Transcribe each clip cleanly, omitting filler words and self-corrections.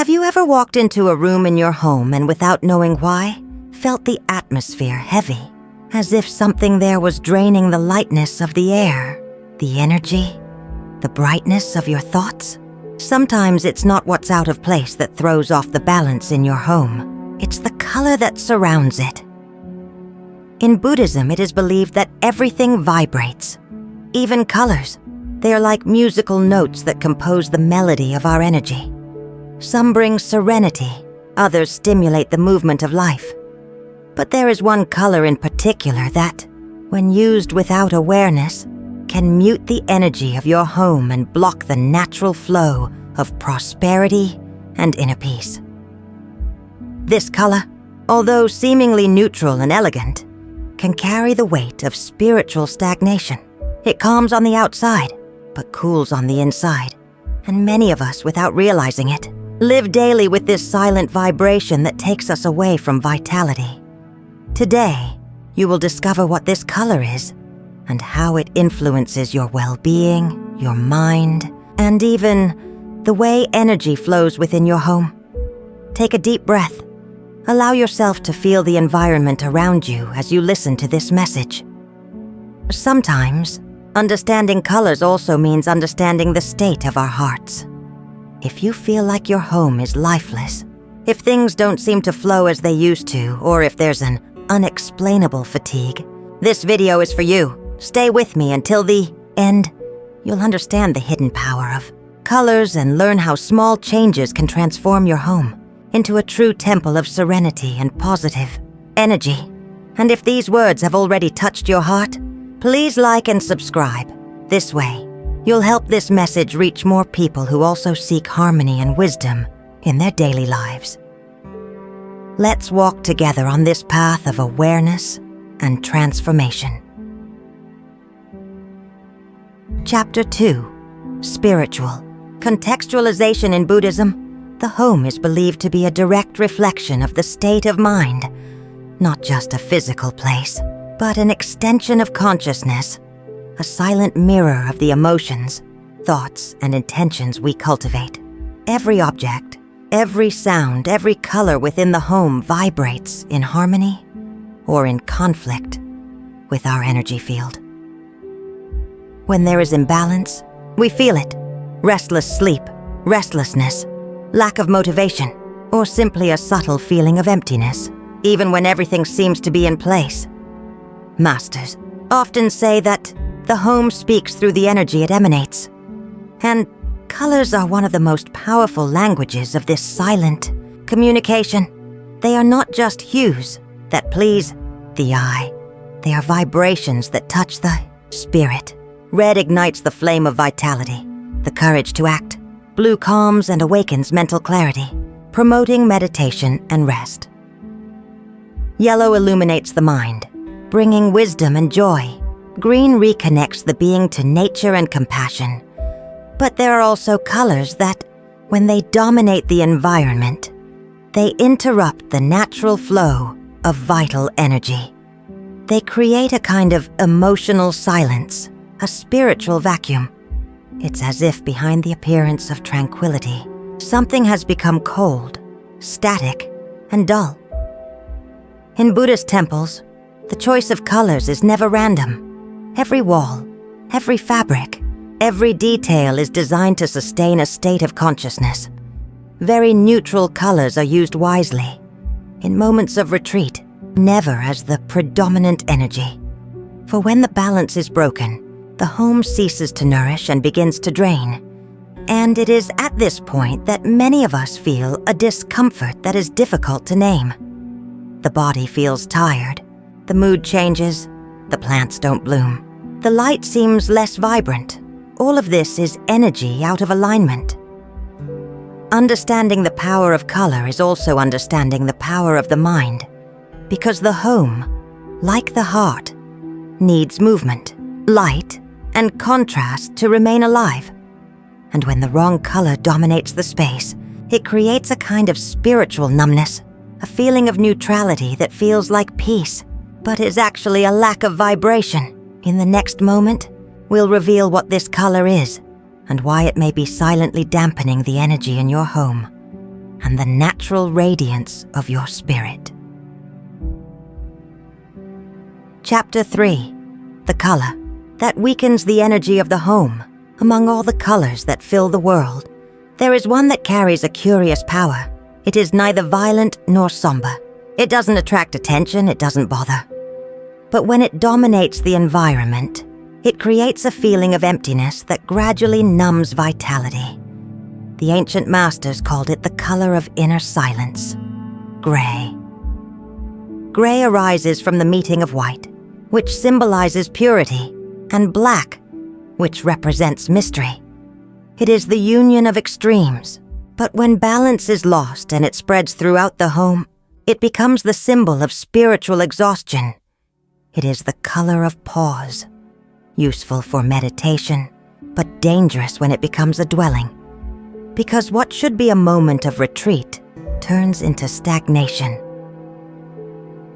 Have you ever walked into a room in your home and without knowing why, felt the atmosphere heavy, as if something there was draining the lightness of the air, the energy, the brightness of your thoughts? Sometimes it's not what's out of place that throws off the balance in your home. It's the color that surrounds it. In Buddhism, it is believed that everything vibrates, even colors. They are like musical notes that compose the melody of our energy. Some bring serenity, others stimulate the movement of life. But there is one color in particular that, when used without awareness, can mute the energy of your home and block the natural flow of prosperity and inner peace. This color, although seemingly neutral and elegant, can carry the weight of spiritual stagnation. It calms on the outside, but cools on the inside. And many of us, without realizing it, live daily with this silent vibration that takes us away from vitality. Today, you will discover what this color is and how it influences your well-being, your mind, and even the way energy flows within your home. Take a deep breath. Allow yourself to feel the environment around you as you listen to this message. Sometimes, understanding colors also means understanding the state of our hearts. If you feel like your home is lifeless, if things don't seem to flow as they used to, or if there's an unexplainable fatigue, this video is for you. Stay with me until the end. You'll understand the hidden power of colors and learn how small changes can transform your home into a true temple of serenity and positive energy. And if these words have already touched your heart, please like and subscribe. This way, you'll help this message reach more people who also seek harmony and wisdom in their daily lives. Let's walk together on this path of awareness and transformation. Chapter 2. Spiritual. Contextualization in Buddhism. The home is believed to be a direct reflection of the state of mind, not just a physical place, but an extension of consciousness, a silent mirror of the emotions, thoughts, and intentions we cultivate. Every object, every sound, every color within the home vibrates in harmony or in conflict with our energy field. When there is imbalance, we feel it. Restless sleep, restlessness, lack of motivation, or simply a subtle feeling of emptiness, even when everything seems to be in place. Masters often say that the home speaks through the energy it emanates. And colors are one of the most powerful languages of this silent communication. They are not just hues that please the eye. They are vibrations that touch the spirit. Red ignites the flame of vitality, the courage to act. Blue calms and awakens mental clarity, promoting meditation and rest. Yellow illuminates the mind, bringing wisdom and joy. Green reconnects the being to nature and compassion. But there are also colors that, when they dominate the environment, they interrupt the natural flow of vital energy. They create a kind of emotional silence, a spiritual vacuum. It's as if behind the appearance of tranquility, something has become cold, static, and dull. In Buddhist temples, the choice of colors is never random. Every wall, every fabric, every detail is designed to sustain a state of consciousness. Very neutral colors are used wisely, in moments of retreat, never as the predominant energy. For when the balance is broken, the home ceases to nourish and begins to drain. And it is at this point that many of us feel a discomfort that is difficult to name. The body feels tired, the mood changes, the plants don't bloom. The light seems less vibrant. All of this is energy out of alignment. Understanding the power of color is also understanding the power of the mind, because the home, like the heart, needs movement, light, and contrast to remain alive. And when the wrong color dominates the space, it creates a kind of spiritual numbness, a feeling of neutrality that feels like peace, but is actually a lack of vibration. In the next moment, we'll reveal what this color is and why it may be silently dampening the energy in your home. and the natural radiance of your spirit. Chapter 3. The color that weakens the energy of the home. Among all the colors that fill the world, there is one that carries a curious power. It is neither violent nor somber. It doesn't attract attention, it doesn't bother. But when it dominates the environment, it creates a feeling of emptiness that gradually numbs vitality. The ancient masters called it the color of inner silence, gray. Gray arises from the meeting of white, which symbolizes purity, and black, which represents mystery. It is the union of extremes, but when balance is lost and it spreads throughout the home, it becomes the symbol of spiritual exhaustion. It is the color of pause, useful for meditation, but dangerous when it becomes a dwelling, because what should be a moment of retreat turns into stagnation.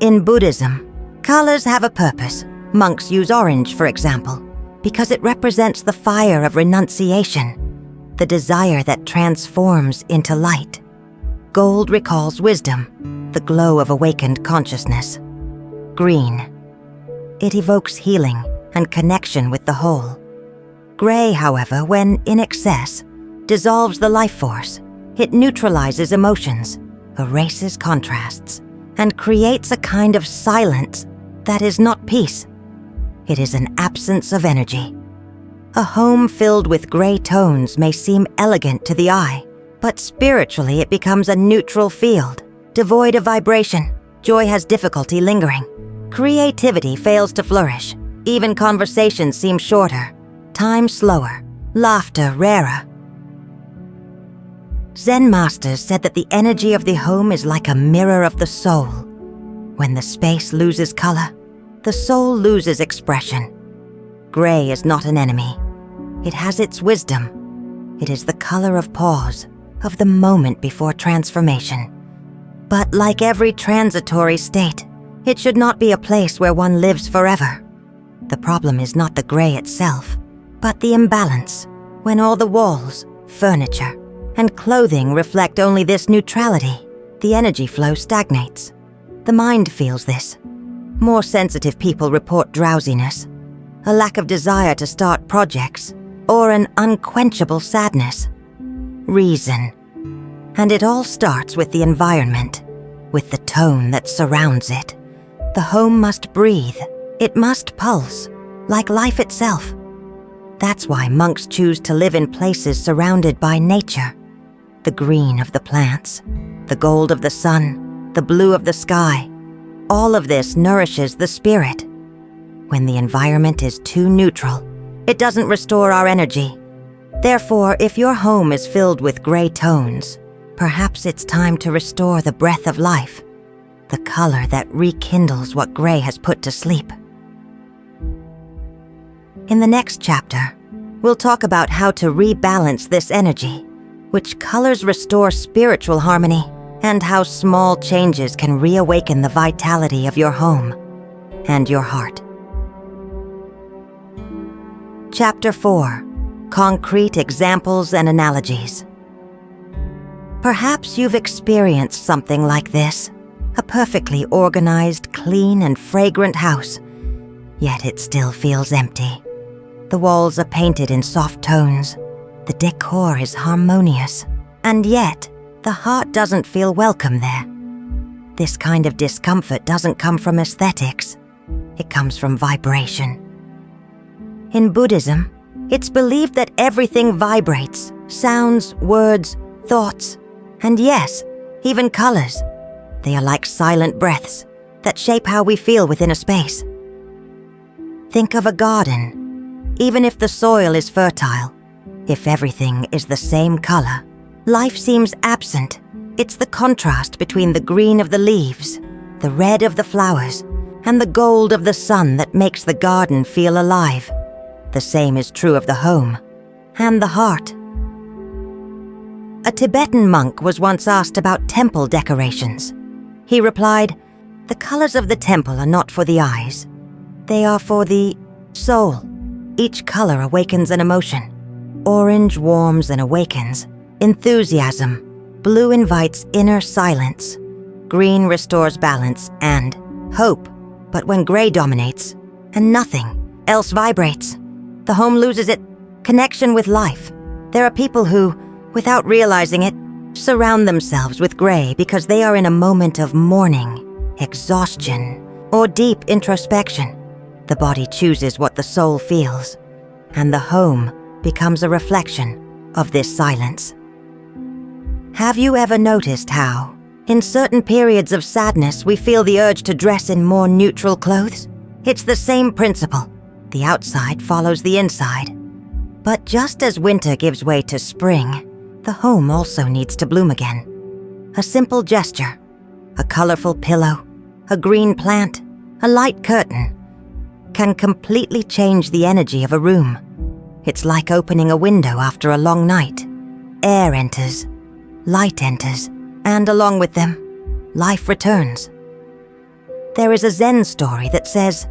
In Buddhism, colors have a purpose. Monks use orange, for example, because it represents the fire of renunciation, the desire that transforms into light. Gold recalls wisdom, the glow of awakened consciousness. Green. It evokes healing and connection with the whole. Gray, however, when in excess, dissolves the life force. It neutralizes emotions, erases contrasts, and creates a kind of silence that is not peace. It is an absence of energy. A home filled with gray tones may seem elegant to the eye, but spiritually it becomes a neutral field, devoid of vibration. Joy has difficulty lingering. Creativity fails to flourish. Even conversations seem shorter, time slower, laughter rarer. Zen masters said that the energy of the home is like a mirror of the soul. When the space loses color, the soul loses expression. Gray is not an enemy. It has its wisdom. It is the color of pause, of the moment before transformation. But like every transitory state, it should not be a place where one lives forever. The problem is not the gray itself, but the imbalance, when all the walls, furniture, and clothing reflect only this neutrality. The energy flow stagnates. The mind feels this. More sensitive people report drowsiness, a lack of desire to start projects, or an unquenchable sadness. Reason. And it all starts with the environment, with the tone that surrounds it. The home must breathe. It must pulse, like life itself. That's why monks choose to live in places surrounded by nature. The green of the plants, the gold of the sun, the blue of the sky. All of this nourishes the spirit. When the environment is too neutral, it doesn't restore our energy. Therefore, if your home is filled with gray tones, perhaps it's time to restore the breath of life, the color that rekindles what gray has put to sleep. In the next chapter, we'll talk about how to rebalance this energy, which colors restore spiritual harmony, and how small changes can reawaken the vitality of your home and your heart. Chapter 4. Concrete Examples and Analogies. Perhaps you've experienced something like this, a perfectly organized, clean, and fragrant house, yet it still feels empty. The walls are painted in soft tones, the decor is harmonious, and yet the heart doesn't feel welcome there. This kind of discomfort doesn't come from aesthetics, it comes from vibration. In Buddhism, it's believed that everything vibrates, sounds, words, thoughts, and yes, even colors. They are like silent breaths that shape how we feel within a space. Think of a garden. Even if the soil is fertile, if everything is the same color, life seems absent. It's the contrast between the green of the leaves, the red of the flowers, and the gold of the sun that makes the garden feel alive. The same is true of the home and the heart. A Tibetan monk was once asked about temple decorations. He replied, "The colors of the temple are not for the eyes. They are for the soul. Each color awakens an emotion. Orange warms and awakens. Enthusiasm, Blue invites inner silence. Green restores balance and hope. But when gray dominates, and nothing else vibrates, the home loses its connection with life. There are people who, without realizing it, surround themselves with gray because they are in a moment of mourning, exhaustion, or deep introspection. The body chooses what the soul feels, and the home becomes a reflection of this silence. Have you ever noticed how, in certain periods of sadness, we feel the urge to dress in more neutral clothes? It's the same principle. The outside follows the inside. But just as winter gives way to spring, the home also needs to bloom again. A simple gesture, a colorful pillow, a green plant, a light curtain, can completely change the energy of a room. It's like opening a window after a long night. Air enters, light enters, and along with them, life returns. There is a Zen story that says,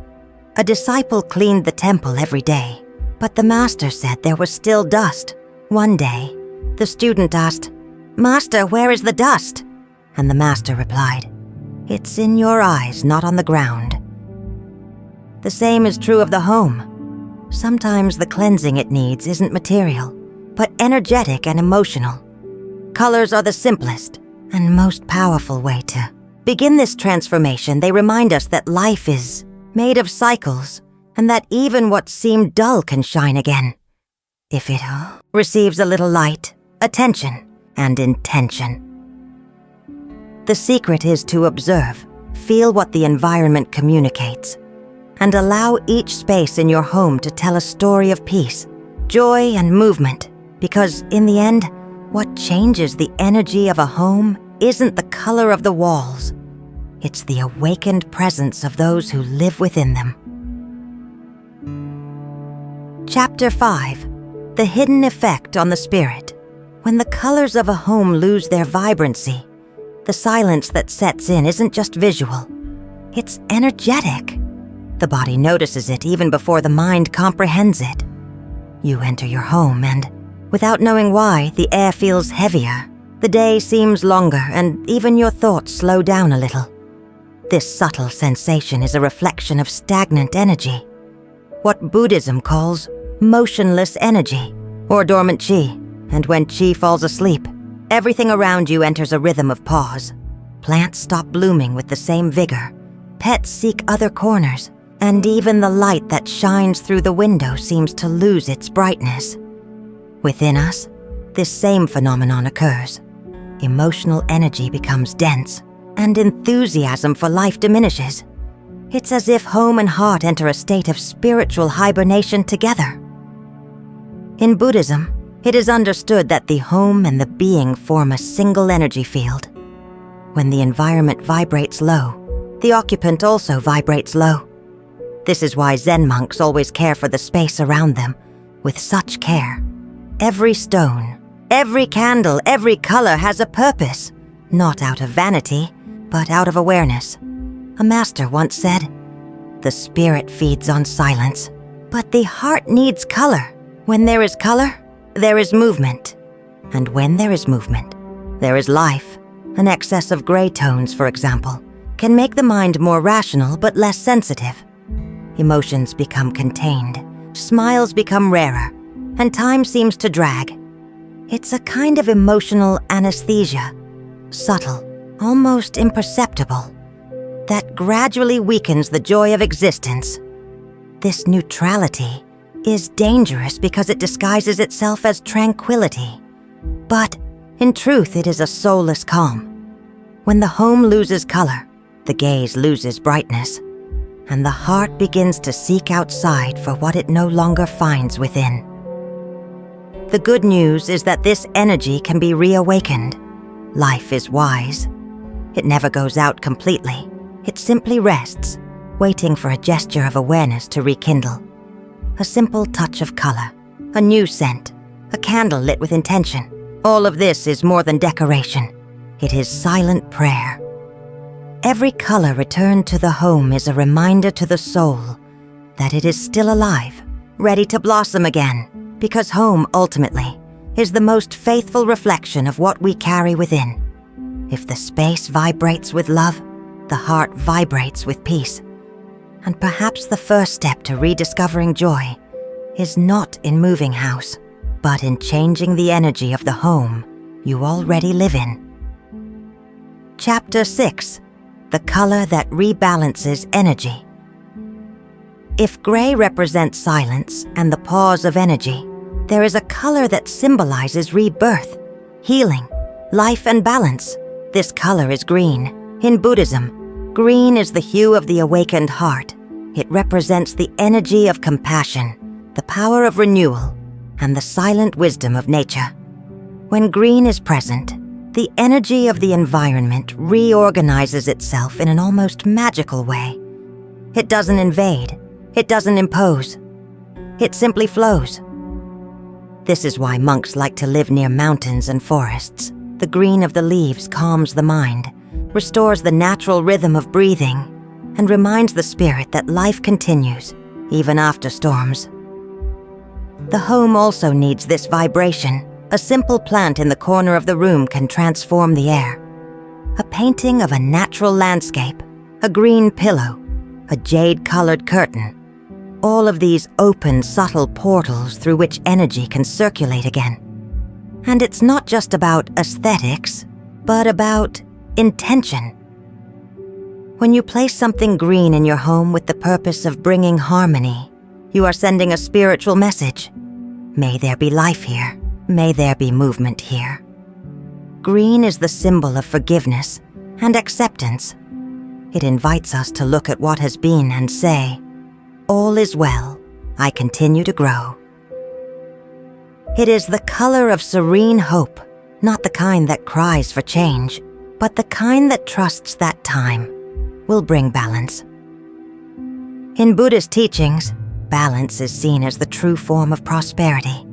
a disciple cleaned the temple every day, but the master said there was still dust. One day, the student asked, "Master, where is the dust?" And the master replied, "It's in your eyes, not on the ground." The same is true of the home. Sometimes the cleansing it needs isn't material, but energetic and emotional. Colors are the simplest and most powerful way to begin this transformation. They remind us that life is made of cycles, and that even what seemed dull can shine again, if it receives a little light, attention, and intention. The secret is to observe, feel what the environment communicates, and allow each space in your home to tell a story of peace, joy, and movement, because in the end, what changes the energy of a home isn't the color of the walls. It's the awakened presence of those who live within them. Chapter 5. The Hidden Effect on the Spirit. When the colors of a home lose their vibrancy, the silence that sets in isn't just visual. It's energetic. The body notices it even before the mind comprehends it. You enter your home and, without knowing why, the air feels heavier. The day seems longer, and even your thoughts slow down a little. This subtle sensation is a reflection of stagnant energy, what Buddhism calls motionless energy, or dormant qi. And when qi falls asleep, everything around you enters a rhythm of pause. Plants stop blooming with the same vigor, pets seek other corners, and even the light that shines through the window seems to lose its brightness. Within us, this same phenomenon occurs. Emotional energy becomes dense, and enthusiasm for life diminishes. It's as if home and heart enter a state of spiritual hibernation together. In Buddhism, it is understood that the home and the being form a single energy field. When the environment vibrates low, the occupant also vibrates low. This is why Zen monks always care for the space around them with such care. Every stone, every candle, every color has a purpose, not out of vanity, but out of awareness. A master once said, "The spirit feeds on silence, but the heart needs color. When there is color, there is movement. And when there is movement, there is life." An excess of gray tones, for example, can make the mind more rational but less sensitive. Emotions become contained, smiles become rarer, and time seems to drag. It's a kind of emotional anesthesia, subtle, almost imperceptible, that gradually weakens the joy of existence. This neutrality is dangerous because it disguises itself as tranquility. But in truth, it is a soulless calm. When the home loses color, the gaze loses brightness, and the heart begins to seek outside for what it no longer finds within. The good news is that this energy can be reawakened. Life is wise. It never goes out completely. It simply rests, waiting for a gesture of awareness to rekindle. A simple touch of color, a new scent, a candle lit with intention. All of this is more than decoration. It is silent prayer. Every color returned to the home is a reminder to the soul that it is still alive, ready to blossom again, because home, ultimately, is the most faithful reflection of what we carry within. If the space vibrates with love, the heart vibrates with peace. And perhaps the first step to rediscovering joy is not in moving house, but in changing the energy of the home you already live in. Chapter 6. The color that rebalances energy. If gray represents silence and the pause of energy, there is a color that symbolizes rebirth, healing, life and balance. This color is green. In Buddhism, green is the hue of the awakened heart. It represents the energy of compassion, the power of renewal, and the silent wisdom of nature. When green is present, the energy of the environment reorganizes itself in an almost magical way. It doesn't invade. It doesn't impose. It simply flows. This is why monks like to live near mountains and forests. The green of the leaves calms the mind, restores the natural rhythm of breathing, and reminds the spirit that life continues, even after storms. The home also needs this vibration. A simple plant in the corner of the room can transform the air. A painting of a natural landscape, a green pillow, a jade-colored curtain. All of these open, subtle portals through which energy can circulate again. And it's not just about aesthetics, but about intention. When you place something green in your home with the purpose of bringing harmony, you are sending a spiritual message. May there be life here. May there be movement here. Green is the symbol of forgiveness and acceptance. It invites us to look at what has been and say, "All is well. I continue to grow." It is the color of serene hope, not the kind that cries for change, but the kind that trusts that time will bring balance. In Buddhist teachings, balance is seen as the true form of prosperity,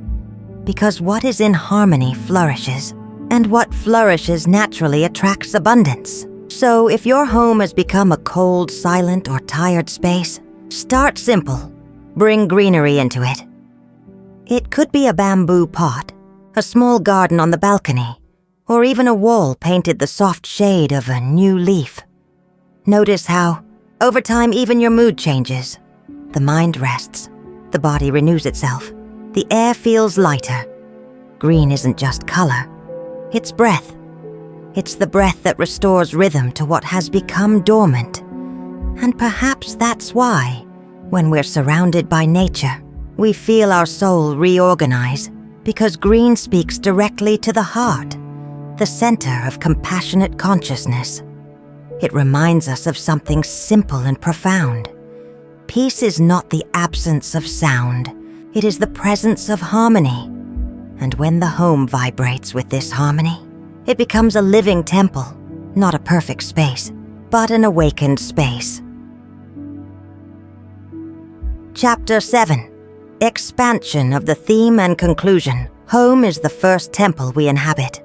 because what is in harmony flourishes, and what flourishes naturally attracts abundance. So if your home has become a cold, silent, or tired space, start simple. Bring greenery into it. It could be a bamboo pot, a small garden on the balcony, or even a wall painted the soft shade of a new leaf. Notice how, over time, even your mood changes. The mind rests. The body renews itself. The air feels lighter. Green isn't just color. It's breath. It's the breath that restores rhythm to what has become dormant. And perhaps that's why, when we're surrounded by nature, we feel our soul reorganize, because green speaks directly to the heart, the center of compassionate consciousness. It reminds us of something simple and profound. Peace is not the absence of sound. It is the presence of harmony. And when the home vibrates with this harmony, it becomes a living temple, not a perfect space, but an awakened space. Chapter 7. Expansion of the theme and conclusion. Home is the first temple we inhabit,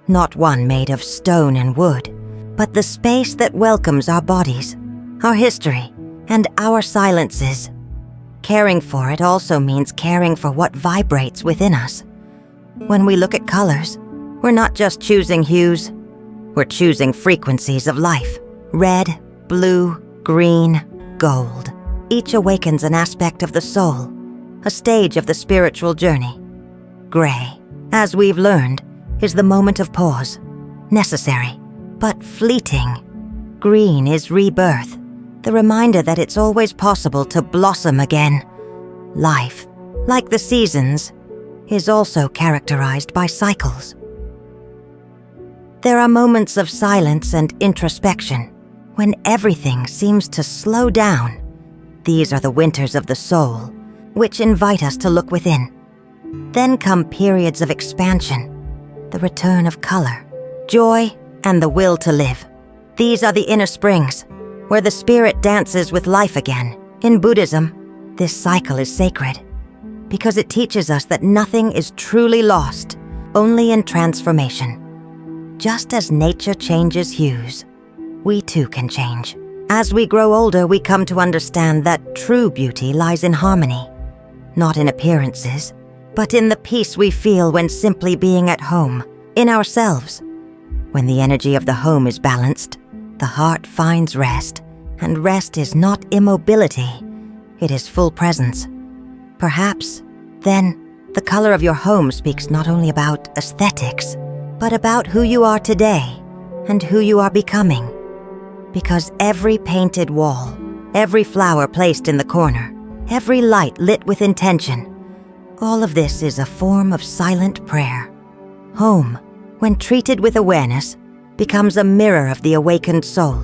not one made of stone and wood, but the space that welcomes our bodies, our history, and our silences. Caring for it also means caring for what vibrates within us. When we look at colors, we're not just choosing hues, we're choosing frequencies of life. Red, blue, green, gold. Each awakens an aspect of the soul, a stage of the spiritual journey. Gray, as we've learned, is the moment of pause, necessary, but fleeting. Green is rebirth, the reminder that it's always possible to blossom again. Life, like the seasons, is also characterized by cycles. There are moments of silence and introspection, when everything seems to slow down. These are the winters of the soul, which invite us to look within. Then come periods of expansion, the return of color, joy, and the will to live. These are the inner springs, where the spirit dances with life again. In Buddhism, this cycle is sacred, because it teaches us that nothing is truly lost, only in transformation. Just as nature changes hues, we too can change. As we grow older, we come to understand that true beauty lies in harmony, not in appearances, but in the peace we feel when simply being at home, in ourselves. When the energy of the home is balanced, the heart finds rest, and rest is not immobility, it is full presence. Perhaps, then, the color of your home speaks not only about aesthetics, but about who you are today and who you are becoming. Because every painted wall, every flower placed in the corner, every light lit with intention, all of this is a form of silent prayer. Home, when treated with awareness, becomes a mirror of the awakened soul.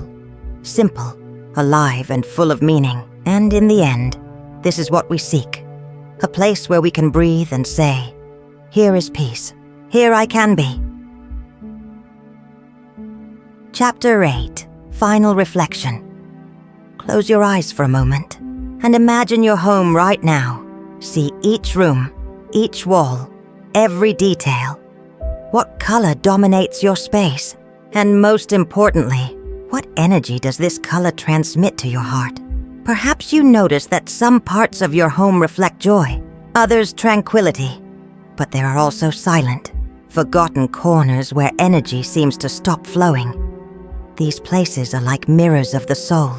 Simple, alive, and full of meaning. And in the end, this is what we seek. A place where we can breathe and say, "Here is peace. Here I can be." Chapter 8. Final Reflection. Close your eyes for a moment and imagine your home right now. See each room, each wall, every detail. What color dominates your space? And most importantly, what energy does this color transmit to your heart? Perhaps you notice that some parts of your home reflect joy, others tranquility, but there are also silent, forgotten corners where energy seems to stop flowing. These places are like mirrors of the soul.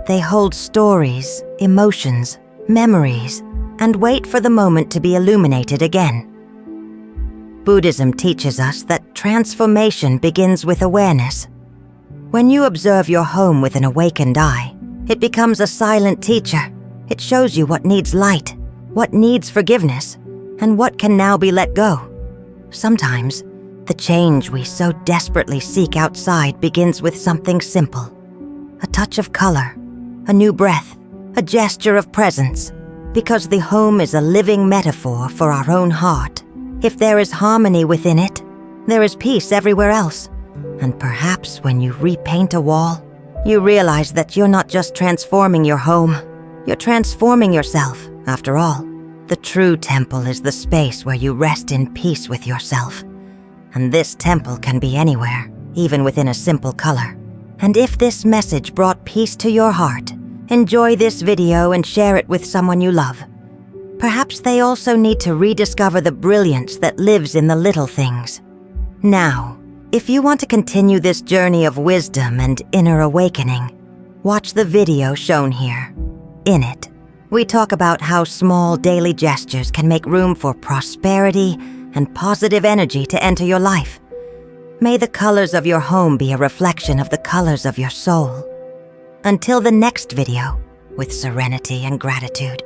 They hold stories, emotions, memories, and wait for the moment to be illuminated again. Buddhism teaches us that transformation begins with awareness. When you observe your home with an awakened eye, it becomes a silent teacher. It shows you what needs light, what needs forgiveness, and what can now be let go. Sometimes, the change we so desperately seek outside begins with something simple. A touch of color, a new breath, a gesture of presence. Because the home is a living metaphor for our own heart. If there is harmony within it, there is peace everywhere else. And perhaps when you repaint a wall, you realize that you're not just transforming your home, you're transforming yourself. After all, the true temple is the space where you rest in peace with yourself. And this temple can be anywhere, even within a simple color. And if this message brought peace to your heart, enjoy this video and share it with someone you love. Perhaps they also need to rediscover the brilliance that lives in the little things. Now, if you want to continue this journey of wisdom and inner awakening, watch the video shown here. In it, we talk about how small daily gestures can make room for prosperity and positive energy to enter your life. May the colors of your home be a reflection of the colors of your soul. Until the next video, with serenity and gratitude.